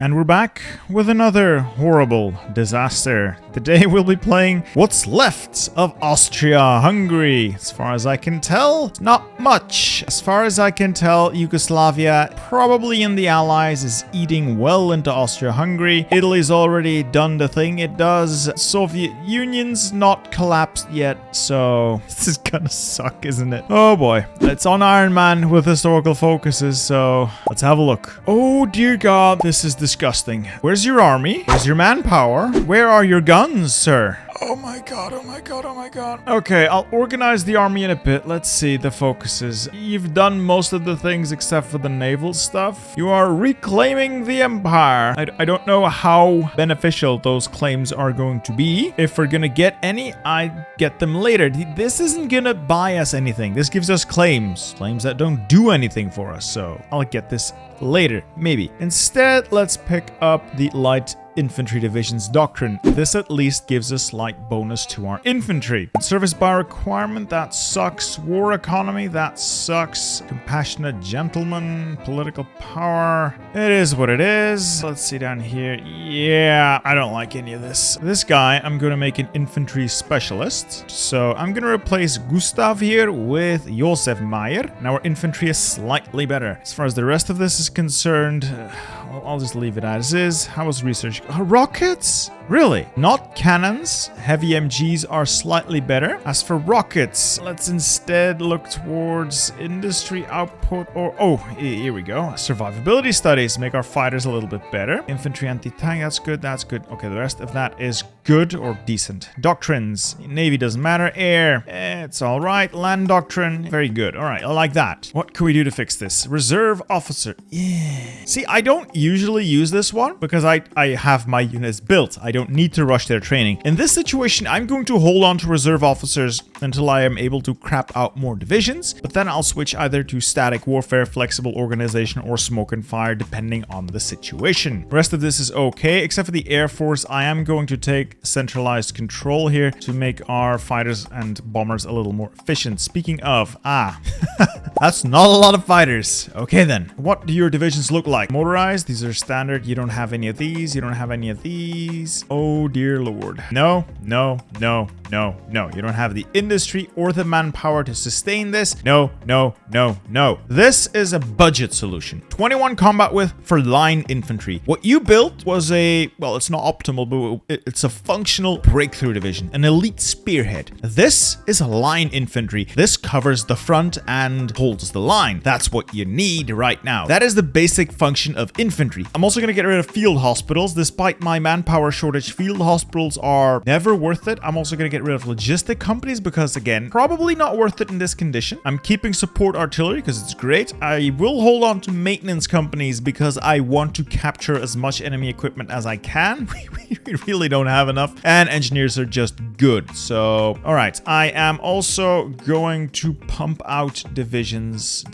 And we're back with another horrible disaster. Today we'll be playing what's left of Austria-Hungary. As far as I can tell, not much. As far as I can tell, Yugoslavia, probably in the Allies, is eating well into Austria-Hungary. Italy's already done the thing it does. Soviet Union's not collapsed yet, so this is gonna suck, isn't it? Oh boy. It's on Iron Man with historical focuses, so let's have a look. Oh dear God, this is disgusting. Where's your army? Where's your manpower? Where are your guns, sir? Oh my God, oh my God, oh my God. Okay, I'll organize the army in a bit. Let's see the focuses. You've done most of the things except for the naval stuff. You are reclaiming the empire. I don't know how beneficial those claims are going to be. If we're gonna get any, I get them later. This isn't gonna buy us anything. This gives us claims. Claims that don't do anything for us. So I'll get this later, maybe. Instead, let's pick up the light infantry division's doctrine. This at least gives a slight bonus to our infantry. Service by requirement, that sucks. War economy, that sucks. Compassionate gentleman, political power. It is what it is. Let's see down here. Yeah, I don't like any of this. This guy, I'm going to make an infantry specialist. So I'm going to replace Gustav here with Josef Meyer. And our infantry is slightly better. As far as the rest of this is concerned, I'll just leave it as is. How was research? Rockets? Really? Not cannons. Heavy MGs are slightly better. As for rockets, let's instead look towards industry output or... Oh, here we go. Survivability studies make our fighters a little bit better. Infantry anti-tank, that's good, that's good. Okay, the rest of that is good or decent. Doctrines. Navy doesn't matter. Air, it's all right. Land doctrine, very good. All right, I like that. What can we do to fix this? Reserve officer. Yeah. See, I don't usually use this one because I have my units built. I don't need to rush their training. In this situation, I'm going to hold on to reserve officers until I am able to crap out more divisions, but then I'll switch either to static warfare, flexible organization, or smoke and fire depending on the situation. The rest of this is okay, except for the Air Force. I am going to take centralized control here to make our fighters and bombers a little more efficient. Speaking of, that's not a lot of fighters. Okay then, what do your divisions look like? Motorized, these are standard. You don't have any of these. You don't have any of these. Oh dear Lord. No, no, no, no, no. You don't have the industry or the manpower to sustain this. No, no, no, no. This is a budget solution. 21 combat width for line infantry. What you built was well, it's not optimal, but it's a functional breakthrough division, an elite spearhead. This is a line infantry. This covers the front and holds the line. That's what you need right now. That is the basic function of infantry. I'm also going to get rid of field hospitals. Despite my manpower shortage, field hospitals are never worth it. I'm also going to get rid of logistic companies because, again, probably not worth it in this condition. I'm keeping support artillery because it's great. I will hold on to maintenance companies because I want to capture as much enemy equipment as I can. We really don't have enough. And engineers are just good. So, all right. I am also going to pump out divisions.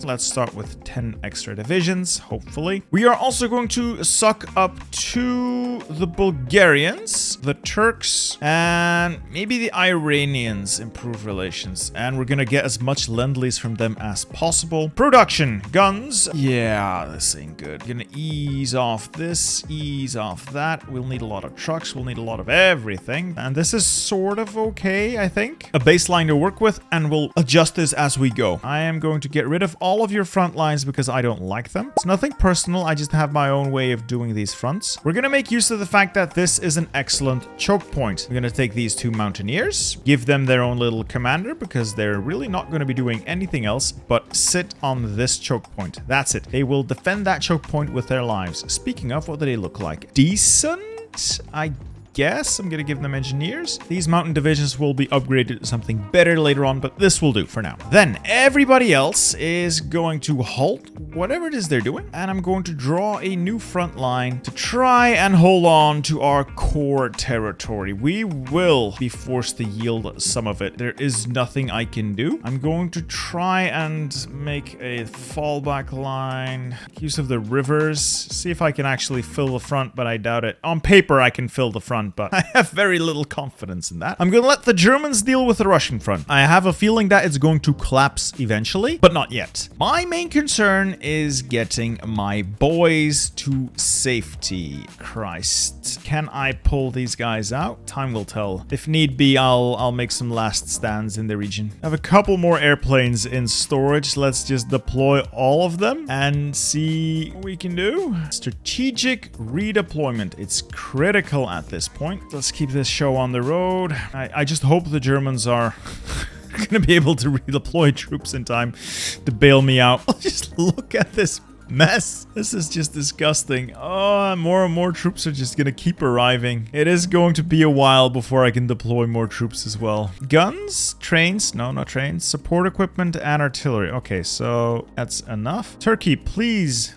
Let's start with 10 extra divisions, hopefully. We are also going to suck up to the Bulgarians, the Turks, and maybe the Iranians, improve relations. And we're gonna get as much lend-lease from them as possible. Production, guns. Yeah, this ain't good. Gonna ease off this, ease off that. We'll need a lot of trucks, we'll need a lot of everything. And this is sort of okay, I think. A baseline to work with, and we'll adjust this as we go. I am going to get rid of all of your front lines because I don't like them. It's nothing personal, I just have my own way of doing these fronts. We're gonna make use of the fact that this is an excellent choke point. We're gonna take these two mountaineers, give them their own little commander because they're really not gonna be doing anything else but sit on this choke point. That's it. They will defend that choke point with their lives. Speaking of, what do they look like? Decent, I guess. I'm gonna give them engineers. These mountain divisions will be upgraded to something better later on, but this will do for now. Then everybody else is going to halt whatever it is they're doing, and I'm going to draw a new front line to try and hold on to our core territory. We will be forced to yield some of it. There is nothing I can do. I'm going to try and make a fallback line, make use of the rivers, see if I can actually fill the front, but I doubt it. On paper I can fill the front. front, but I have very little confidence in that. I'm going to let the Germans deal with the Russian front. I have a feeling that it's going to collapse eventually, but not yet. My main concern is getting my boys to safety. Christ. Can I pull these guys out? Time will tell. If need be, I'll make some last stands in the region. I have a couple more airplanes in storage. Let's just deploy all of them and see what we can do. Strategic redeployment. It's critical at this point. Let's keep this show on the road. I just hope the Germans are gonna be able to redeploy troops in time to bail me out. Just look at this mess. This is just disgusting. Oh, more and more troops are just gonna keep arriving. It is going to be a while before I can deploy more troops as well. Guns, trains, no, not trains, support equipment and artillery. Okay, so that's enough. Turkey, please,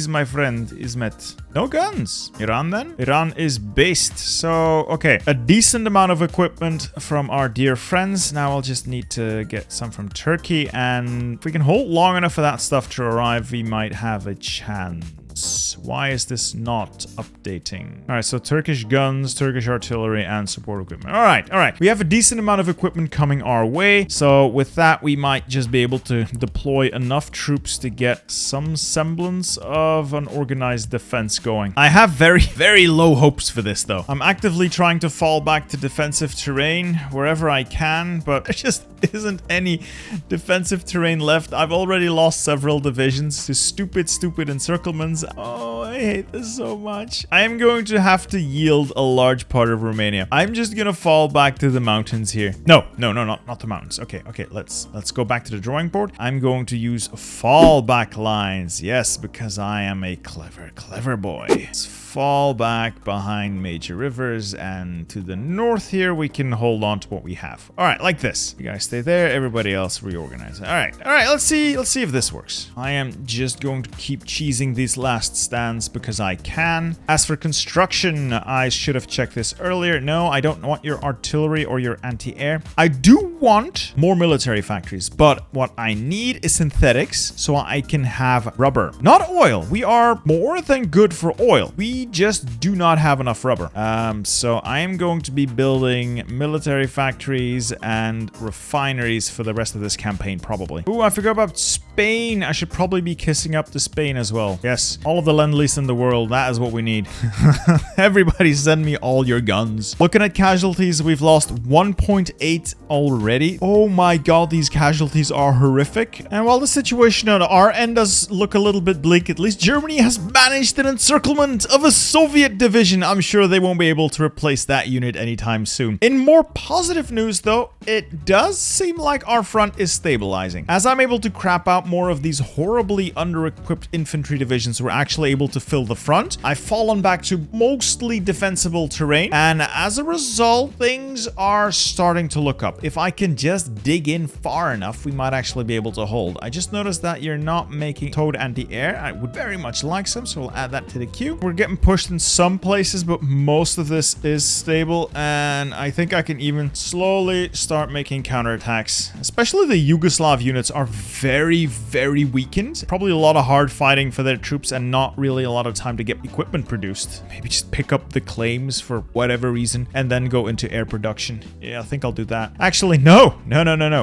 my friend, Ismet. No guns. Iran then? Iran is based. So, okay. A decent amount of equipment from our dear friends. Now I'll just need to get some from Turkey. And if we can hold long enough for that stuff to arrive, we might have a chance. Why is this not updating? All right, so Turkish guns, Turkish artillery, and support equipment. All right. We have a decent amount of equipment coming our way. So with that, we might just be able to deploy enough troops to get some semblance of an organized defense going. I have very, very low hopes for this, though. I'm actively trying to fall back to defensive terrain wherever I can, but there just isn't any defensive terrain left. I've already lost several divisions to stupid encirclements. Oh, I hate this so much. I am going to have to yield a large part of Romania. I'm just gonna fall back to the mountains here. No, not the mountains. Okay, let's go back to the drawing board. I'm going to use fallback lines. Yes, because I am a clever boy. Let's fall back behind major rivers, and to the north here we can hold on to what we have. All right, like this. You guys stay there, everybody else reorganize. All right, let's see if this works. I am just going to keep cheesing these last stands because I can. As for construction, I should have checked this earlier. No, I don't want your artillery or your anti-air. I do want more military factories, but what I need is synthetics so I can have rubber, not oil. We are more than good for oil. We just do not have enough rubber. So I am going to be building military factories and refineries for the rest of this campaign, probably. Ooh, I forgot about Spain. I should probably be kissing up to Spain as well. Yes, all of the lend-lease in the world. That is what we need. Everybody send me all your guns. Looking at casualties, we've lost 1.8 already. Oh my god, these casualties are horrific. And while the situation on our end does look a little bit bleak, at least Germany has managed an encirclement of a Soviet division. I'm sure they won't be able to replace that unit anytime soon. In more positive news, though, it does seem like our front is stabilizing. As I'm able to crap out more of these horribly under-equipped infantry divisions, we're actually able to fill the front. I've fallen back to mostly defensible terrain, and as a result, things are starting to look up. If I can just dig in far enough, we might actually be able to hold. I just noticed that you're not making towed anti-air. I would very much like some, so we'll add that to the queue. We're getting pushed in some places, but most of this is stable, and I think I can even slowly start making counterattacks. Especially the Yugoslav units are very, very weakened. Probably a lot of hard fighting for their troops and not really a lot of time to get equipment produced. Maybe just pick up the claims for whatever reason and then go into air production. Yeah, I think I'll do that. Actually, no.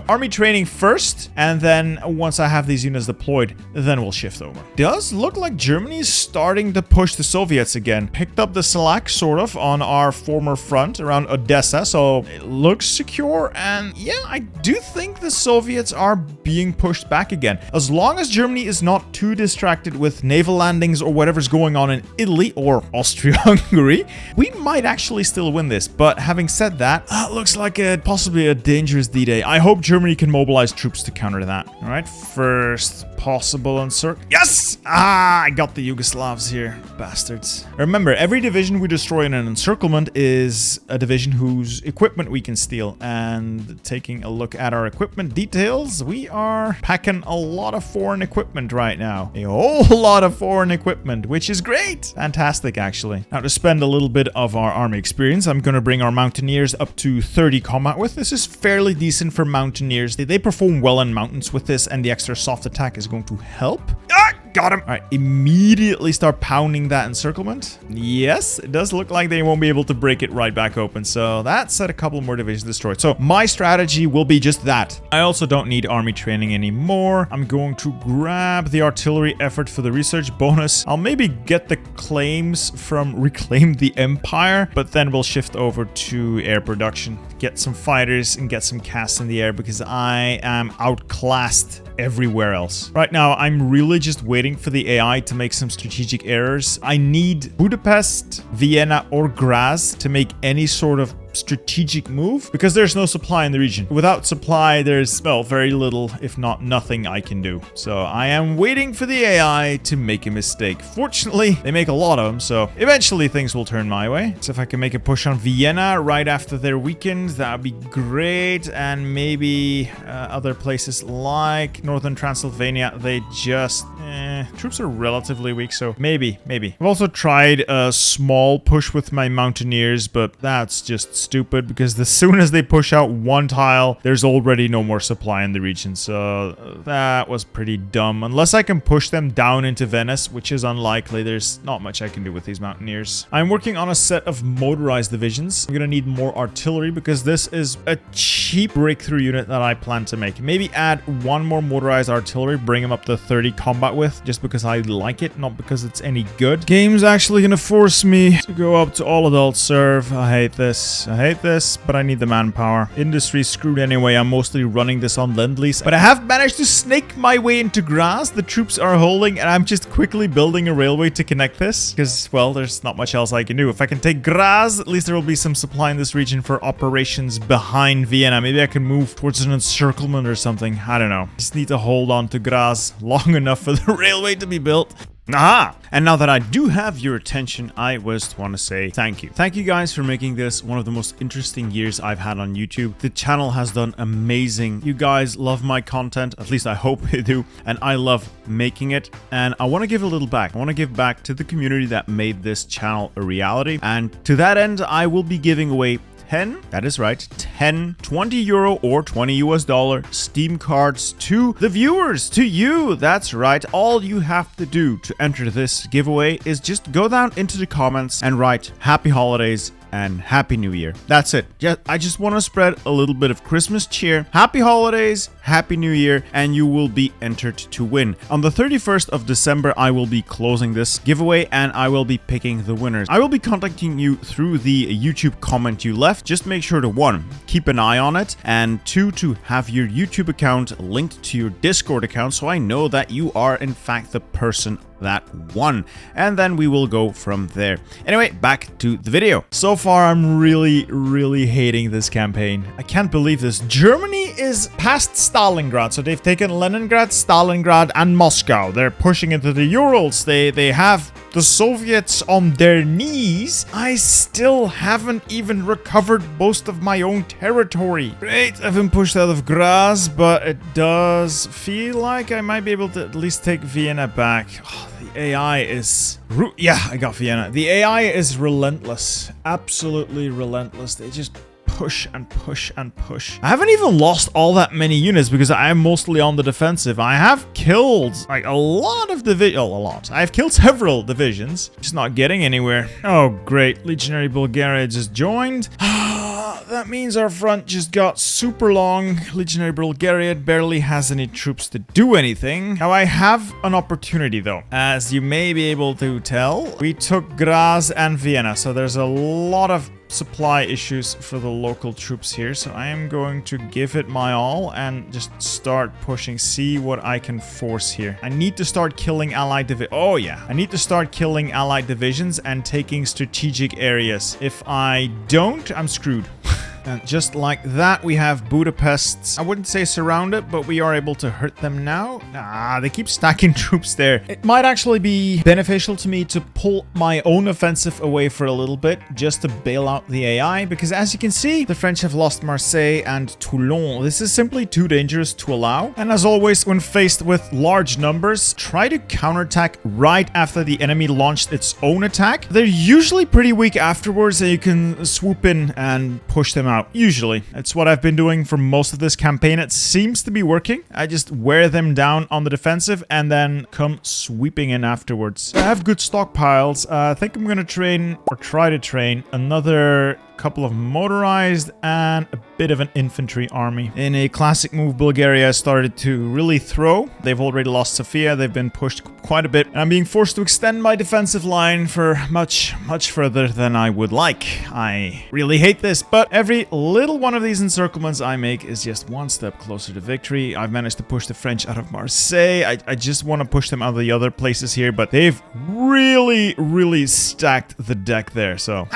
Army training first, and then once I have these units deployed, then we'll shift over. Does look like Germany is starting to push the Soviets again. Picked up the slack, sort of, on our former front around Odessa, so it looks secure, and yeah, I do think the Soviets are being pushed back again. As long as Germany is not too distracted with naval landings or whatever's going on in Italy or Austria-Hungary, we might actually still win this. But having said that, looks like possibly a dangerous D-Day. I hope Germany can mobilize troops to counter that. All right, first possible encircle. Yes! I got the Yugoslavs here. Bastards. Remember, every division we destroy in an encirclement is a division whose equipment we can steal. And taking a look at our equipment details, we are packing a lot of foreign equipment right now. A whole lot of foreign equipment, which is great. Fantastic, actually. Now, to spend a little bit of our army experience, I'm going to bring our mountaineers up to 30 combat with. This is fairly decent for mountaineers. They perform well in mountains with this, and the extra soft attack is going to help. got him. All right, immediately start pounding that encirclement. Yes, it does look like they won't be able to break it right back open. So that set a couple more divisions destroyed. So my strategy will be just that. I also don't need army training anymore. I'm going to grab the artillery effort for the research bonus. I'll maybe get the claims from Reclaim the Empire, but then we'll shift over to air production, get some fighters and get some casts in the air because I am outclassed everywhere else. Right now, I'm really just waiting for the AI to make some strategic errors. I need Budapest, Vienna, or Graz to make any sort of strategic move because there's no supply in the region. Without supply, there's, well, very little, if not nothing I can do. So I am waiting for the AI to make a mistake. Fortunately, they make a lot of them, so eventually things will turn my way. So if I can make a push on Vienna right after their weekend, that would be great. And maybe other places like Northern Transylvania, they just... troops are relatively weak, so maybe. I've also tried a small push with my mountaineers, but that's just stupid because as soon as they push out one tile, there's already no more supply in the region. So that was pretty dumb. Unless I can push them down into Venice, which is unlikely, there's not much I can do with these mountaineers. I'm working on a set of motorized divisions. I'm gonna need more artillery because this is a cheap breakthrough unit that I plan to make. Maybe add one more motorized artillery, bring them up to 30 combat with, just because I like it, not because it's any good. Game's actually gonna force me to go up to all adult serve. I hate this, but I need the manpower. Industry's screwed anyway. I'm mostly running this on Lend-Lease, but I have managed to snake my way into Graz. The troops are holding, and I'm just quickly building a railway to connect this because, well, there's not much else I can do. If I can take Graz, at least there will be some supply in this region for operations behind Vienna. Maybe I can move towards an encirclement or something. I don't know. Just need to hold on to Graz long enough for the railway to be built. Aha! And now that I do have your attention, I just want to say thank you. Thank you guys for making this one of the most interesting years I've had on YouTube. The channel has done amazing. You guys love my content, at least I hope you do, and I love making it. And I want to give a little back. I want to give back to the community that made this channel a reality. And to that end, I will be giving away 10, that is right, 10 20 euro or 20 US dollar Steam cards to the viewers, to you. That's right. All you have to do to enter this giveaway is just go down into the comments and write Happy Holidays and Happy New Year. That's it. I just want to spread a little bit of Christmas cheer. Happy Holidays, Happy New Year, and you will be entered to win. On the 31st of December, I will be closing this giveaway and I will be picking the winners. I will be contacting you through the YouTube comment you left. Just make sure to 1, keep an eye on it, and 2, to have your YouTube account linked to your Discord account so I know that you are in fact the person that won, and then we will go from there. Anyway, back to the video. So far, I'm really hating this campaign. I can't believe this. Germany is past Stalingrad, so they've taken Leningrad, Stalingrad, and Moscow. They're pushing into the Urals. They have the Soviets on their knees. I still haven't even recovered most of my own territory. Great, I've been pushed out of Graz, but it does feel like I might be able to at least take Vienna back. Oh, the AI is... yeah, I got Vienna. The AI is relentless. Absolutely relentless. They just push and push and push. I haven't even lost all that many units because I'm mostly on the defensive. I have killed like a lot of I've killed several divisions. Just not getting anywhere. Oh, great. Legionary Bulgaria just joined. That means our front just got super long. Legionary Bulgaria barely has any troops to do anything. Now I have an opportunity though. As you may be able to tell, we took Graz and Vienna. So there's a lot of supply issues for the local troops here, so I am going to give it my all and just start pushing, see what I can force here. I need to start killing allied I need to start killing allied divisions and taking strategic areas. If I don't, I'm screwed. And just like that, we have Budapest. I wouldn't say surrounded, but we are able to hurt them now. They keep stacking troops there. It might actually be beneficial to me to pull my own offensive away for a little bit, just to bail out the AI, because as you can see, the French have lost Marseille and Toulon. This is simply too dangerous to allow. And as always, when faced with large numbers, try to counterattack right after the enemy launched its own attack. They're usually pretty weak afterwards, and you can swoop in and push them out Usually. It's what I've been doing for most of this campaign. It seems to be working. I just wear them down on the defensive and then come sweeping in afterwards. I have good stockpiles. I think I'm gonna train, or try to train, another couple of motorized and a bit of an infantry army. In a classic move, Bulgaria started to really throw. They've already lost Sofia. They've been pushed quite a bit. And I'm being forced to extend my defensive line for much further than I would like. I really hate this, but every little one of these encirclements I make is just one step closer to victory. I've managed to push the French out of Marseille. I just want to push them out of the other places here, but they've really stacked the deck there, so...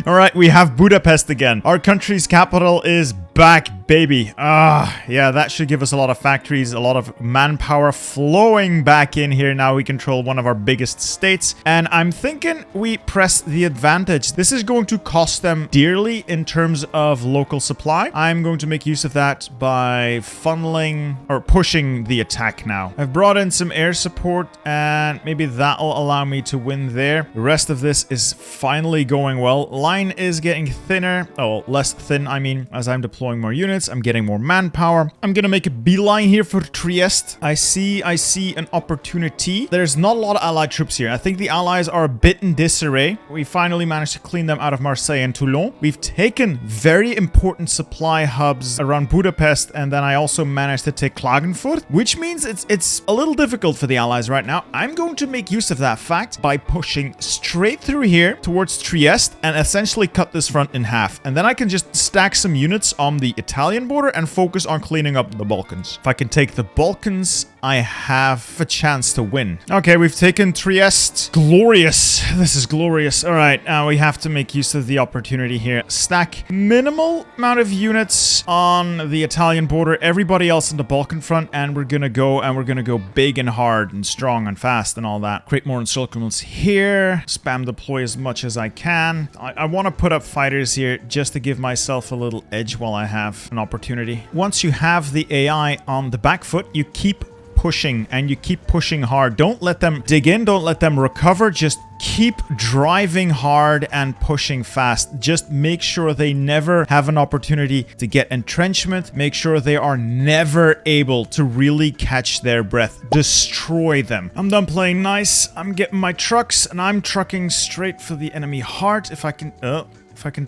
Alright, we have Budapest again. Our country's capital is back, baby. Yeah, that should give us a lot of factories, a lot of manpower flowing back in here. Now we control one of our biggest states, and I'm thinking we press the advantage. This is going to cost them dearly in terms of local supply. I'm going to make use of that by funneling or pushing the attack now. I've brought in some air support, and maybe that'll allow me to win there. The rest of this is finally going well. Line is getting thinner. Oh, less thin, I mean, as I'm deploying more units. I'm getting more manpower. I'm gonna make a beeline here for Trieste. I see an opportunity. There's not a lot of allied troops here. I think the allies are a bit in disarray. We finally managed to clean them out of Marseille and Toulon. We've taken very important supply hubs around Budapest, and then I also managed to take Klagenfurt, which means it's a little difficult for the allies right now. I'm going to make use of that fact by pushing straight through here towards Trieste and essentially cut this front in half. And then I can just stack some units on the Italian border and focus on cleaning up the Balkans. If I can take the Balkans, I have a chance to win. Okay, we've taken Trieste. Glorious. This is glorious. All right, now we have to make use of the opportunity here. Stack minimal amount of units on the Italian border, everybody else in the Balkan front, and we're gonna go big and hard and strong and fast and all that. Create more encirclements here. Spam deploy as much as I can. I want to put up fighters here just to give myself a little edge while I have an opportunity. Once you have the AI on the back foot, you keep pushing, and you keep pushing hard. Don't let them dig in, don't let them recover, just keep driving hard and pushing fast. Just make sure they never have an opportunity to get entrenchment. Make sure they are never able to really catch their breath. Destroy them. I'm done playing nice. I'm getting my trucks, and I'm trucking straight for the enemy heart. If I can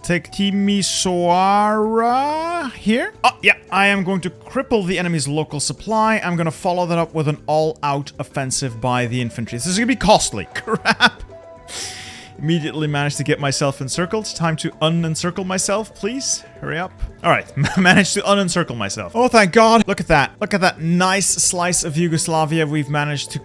take Timisoara here. Oh, yeah. I am going to cripple the enemy's local supply. I'm going to follow that up with an all-out offensive by the infantry. This is going to be costly. Crap. Immediately managed to get myself encircled. Time to unencircle myself, please. Hurry up. All right, managed to unencircle myself. Oh, thank God. Look at that. Look at that nice slice of Yugoslavia we've managed to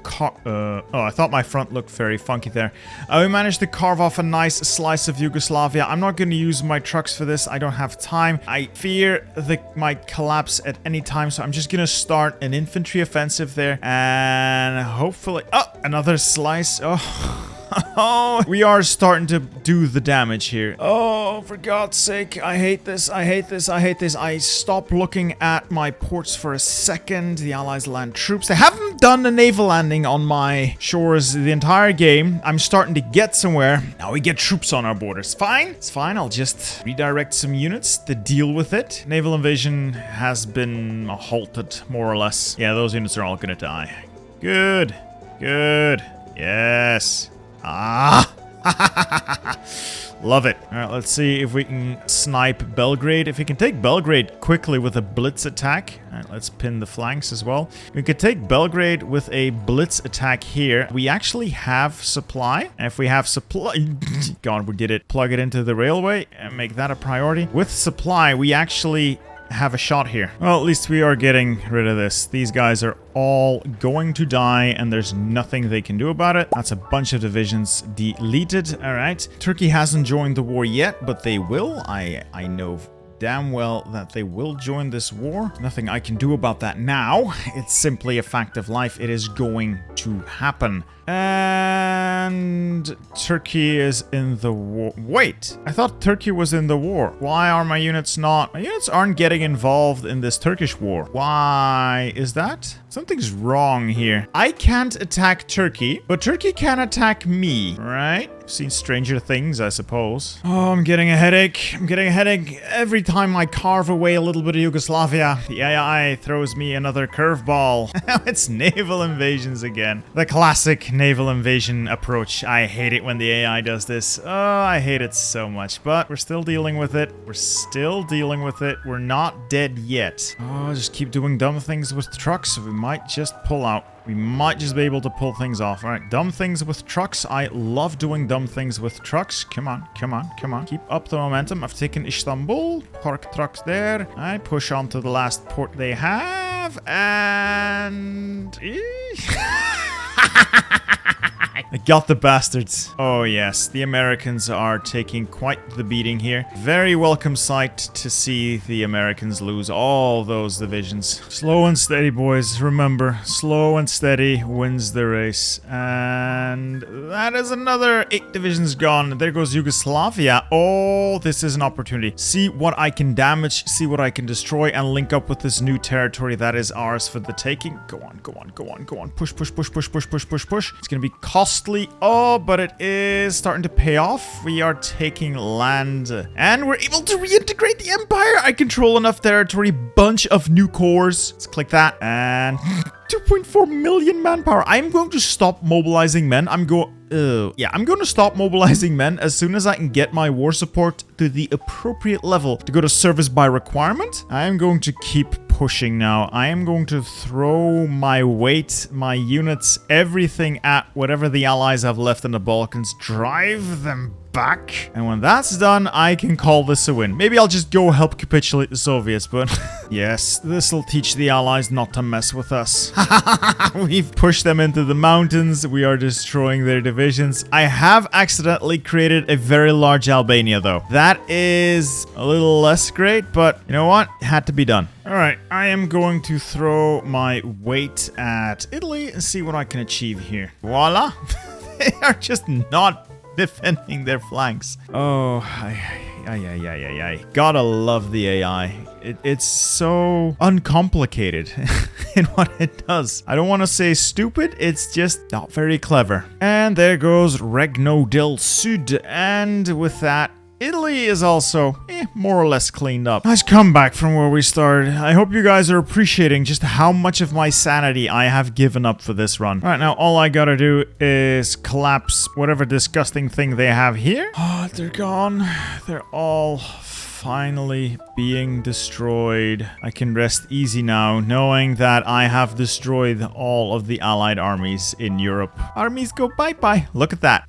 oh, I thought my front looked very funky there. We managed to carve off a nice slice of Yugoslavia. I'm not going to use my trucks for this. I don't have time. I fear they might collapse at any time, so I'm just going to start an infantry offensive there. And hopefully... Oh, another slice. Oh... Oh, we are starting to do the damage here. Oh, for God's sake. I hate this. I hate this. I hate this. I stopped looking at my ports for a second. The Allies land troops. They haven't done a naval landing on my shores the entire game. I'm starting to get somewhere. Now we get troops on our borders. Fine. It's fine. I'll just redirect some units to deal with it. Naval invasion has been halted, more or less. Yeah, those units are all gonna die. Good. Good. Yes. Ah! Love it. All right, let's see if we can snipe Belgrade. If we can take Belgrade quickly with a blitz attack. All right, let's pin the flanks as well. We could take Belgrade with a blitz attack here. We actually have supply. And if we have supply... God, we did it. Plug it into the railway and make that a priority. With supply, we actually... have a shot here. Well, at least we are getting rid of this. These guys are all going to die, and there's nothing they can do about it. That's a bunch of divisions deleted. All right. Turkey hasn't joined the war yet, but they will. I know damn well that they will join this war. Nothing I can do about that now. It's simply a fact of life. It is going to happen. And Turkey is in the war. Wait, I thought Turkey was in the war. Why are my units not? My units aren't getting involved in this Turkish war. Why is that? Something's wrong here. I can't attack Turkey, but Turkey can attack me, right? Seen stranger things, I suppose. Oh, I'm getting a headache. I'm getting a headache every time I carve away a little bit of Yugoslavia. The AI throws me another curveball. It's naval invasions again. The classic naval invasion approach. I hate it when the AI does this. Oh, I hate it so much. But we're still dealing with it. We're still dealing with it. We're not dead yet. Oh, just keep doing dumb things with trucks. We might just pull out. We might just be able to pull things off. All right, dumb things with trucks. I love doing dumb things with trucks. Come on, come on, come on. Keep up the momentum. I've taken Istanbul. Park trucks there. I push on to the last port they have. And... I got the bastards. Oh yes, the Americans are taking quite the beating here. Very welcome sight to see the Americans lose all those divisions. Slow and steady, boys. Remember, slow and steady wins the race. And that is another 8 divisions gone. There goes Yugoslavia. Oh, this is an opportunity. See what I can damage, see what I can destroy, and link up with this new territory that is ours for the taking. Go on, go on, go on, go on. Push, push, push, push, push, push, push, push. It's gonna be costly. Oh, but it is starting to pay off. We are taking land. And we're able to reintegrate the empire. I control enough territory. Bunch of new cores. Let's click that. And 2.4 million manpower. I'm going to stop mobilizing men. I'm going to stop mobilizing men as soon as I can get my war support to the appropriate level to go to service by requirement. I am going to keep pushing now. I am going to throw my weight, my units, everything at whatever the allies have left in the Balkans. Drive them back. And when that's done, I can call this a win. Maybe I'll just go help capitulate the Soviets, but yes, this will teach the allies not to mess with us. We've pushed them into the mountains. We are destroying their divisions. I have accidentally created a very large Albania, though. That is a little less great, but you know what? It had to be done. All right, I am going to throw my weight at Italy and see what I can achieve here. Voila. They are just not defending their flanks. Oh, gotta love the AI. It's so uncomplicated in what it does. I don't want to say stupid, it's just not very clever. And there goes Regno del Sud. And with that, Italy is also more or less cleaned up. Nice comeback from where we started. I hope you guys are appreciating just how much of my sanity I have given up for this run. All right, now all I gotta do is collapse whatever disgusting thing they have here. Oh, they're gone. They're all finally being destroyed. I can rest easy now, knowing that I have destroyed all of the allied armies in Europe. Armies go bye-bye. Look at that.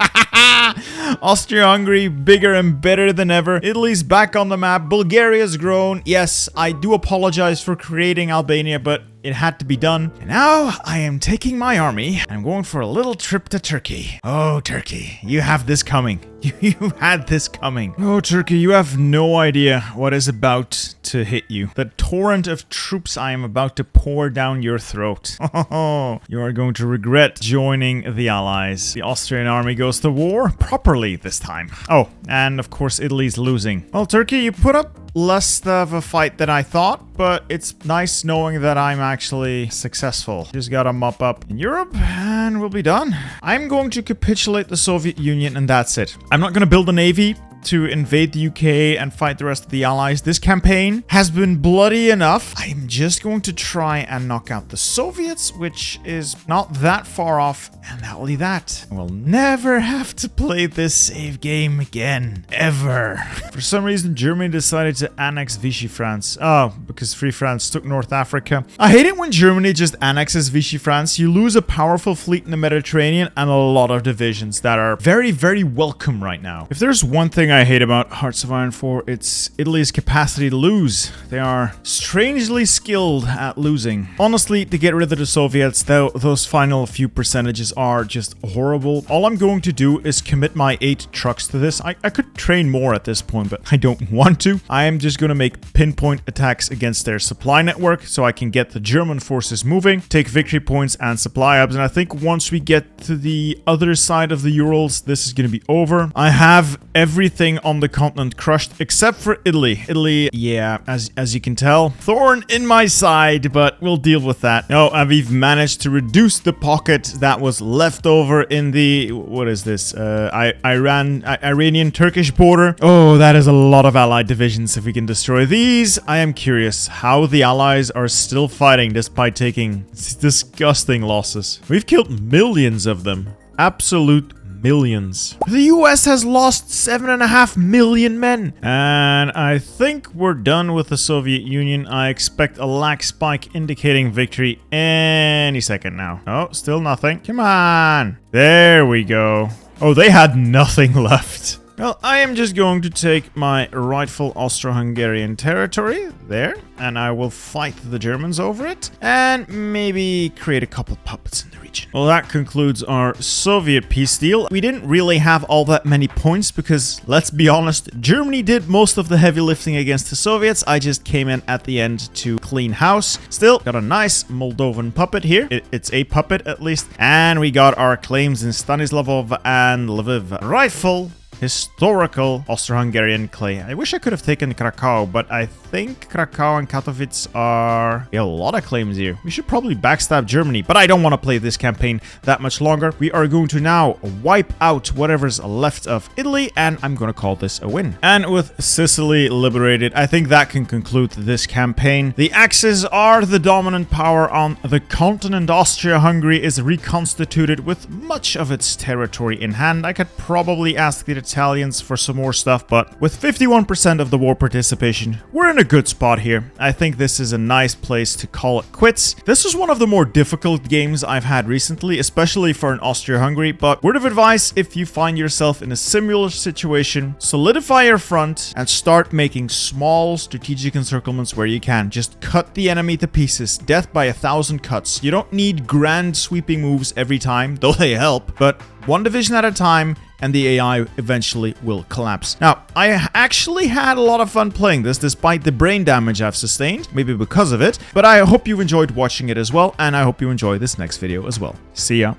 Austria-Hungary, bigger and better than ever. Italy's back on the map. Bulgaria's grown. Yes, I do apologize for creating Albania, but it had to be done. And now I am taking my army and I'm going for a little trip to Turkey. Oh, Turkey, you have this coming. You had this coming. Oh, Turkey, you have no idea what is about to hit you. The torrent of troops I am about to pour down your throat. Oh, you are going to regret joining the Allies. The Austrian army goes to war properly this time. Oh, and of course Italy's losing. Well, Turkey, you put up less of a fight than I thought, but it's nice knowing that I'm actually successful. Just gotta mop up in Europe and we'll be done. I'm going to capitulate the Soviet Union and that's it. I'm not gonna build a navy to invade the UK and fight the rest of the allies. This campaign has been bloody enough. I'm just going to try and knock out the Soviets, which is not that far off, and not only that, we'll never have to play this save game again, ever. For some reason, Germany decided to annex Vichy France. Oh, because Free France took North Africa. I hate it when Germany just annexes Vichy France. You lose a powerful fleet in the Mediterranean and a lot of divisions that are very, very welcome right now. If there's one thing I hate about Hearts of Iron 4, it's Italy's capacity to lose. They are strangely skilled at losing. Honestly, to get rid of the Soviets, though, those final few percentages are just horrible. All I'm going to do is commit my 8 trucks to this. I could train more at this point, but I don't want to. I am just going to make pinpoint attacks against their supply network so I can get the German forces moving, take victory points and supply hubs, and I think once we get to the other side of the Urals, this is going to be over. I have everything everything on the continent crushed except for Italy. Italy, yeah, as you can tell, thorn in my side, but we'll deal with that. No, we've managed to reduce the pocket that was left over in the, what is this, Iranian-Turkish border. Oh, that is a lot of allied divisions if we can destroy these. I am curious how the allies are still fighting despite taking disgusting losses. We've killed millions of them. Absolute millions. The US has lost 7.5 million men. And I think we're done with the Soviet Union. I expect a lag spike indicating victory any second now. Oh, still nothing. Come on. There we go. Oh, they had nothing left. Well, I am just going to take my rightful Austro-Hungarian territory there, and I will fight the Germans over it, and maybe create a couple puppets in the region. Well, that concludes our Soviet peace deal. We didn't really have all that many points because, let's be honest, Germany did most of the heavy lifting against the Soviets. I just came in at the end to clean house. Still, got a nice Moldovan puppet here. It's a puppet at least. And we got our claims in Stanislavov and Lviv. Rightful historical Austro-Hungarian clay. I wish I could have taken Krakow, but I think Krakow and Katowice are a lot of claims here. We should probably backstab Germany, but I don't want to play this campaign that much longer. We are going to now wipe out whatever's left of Italy, and I'm going to call this a win. And with Sicily liberated, I think that can conclude this campaign. The Axis are the dominant power on the continent. Austria-Hungary is reconstituted with much of its territory in hand. I could probably ask the Italians for some more stuff, but with 51% of the war participation, we're in a good spot here. I think this is a nice place to call it quits. This was one of the more difficult games I've had recently, especially for an Austria-Hungary, but word of advice, if you find yourself in a similar situation, solidify your front and start making small strategic encirclements where you can. Just cut the enemy to pieces. Death by 1,000 cuts. You don't need grand sweeping moves every time, though they help, but one division at a time, and the AI eventually will collapse. Now, I actually had a lot of fun playing this, despite the brain damage I've sustained, maybe because of it, but I hope you enjoyed watching it as well, and I hope you enjoy this next video as well. See ya.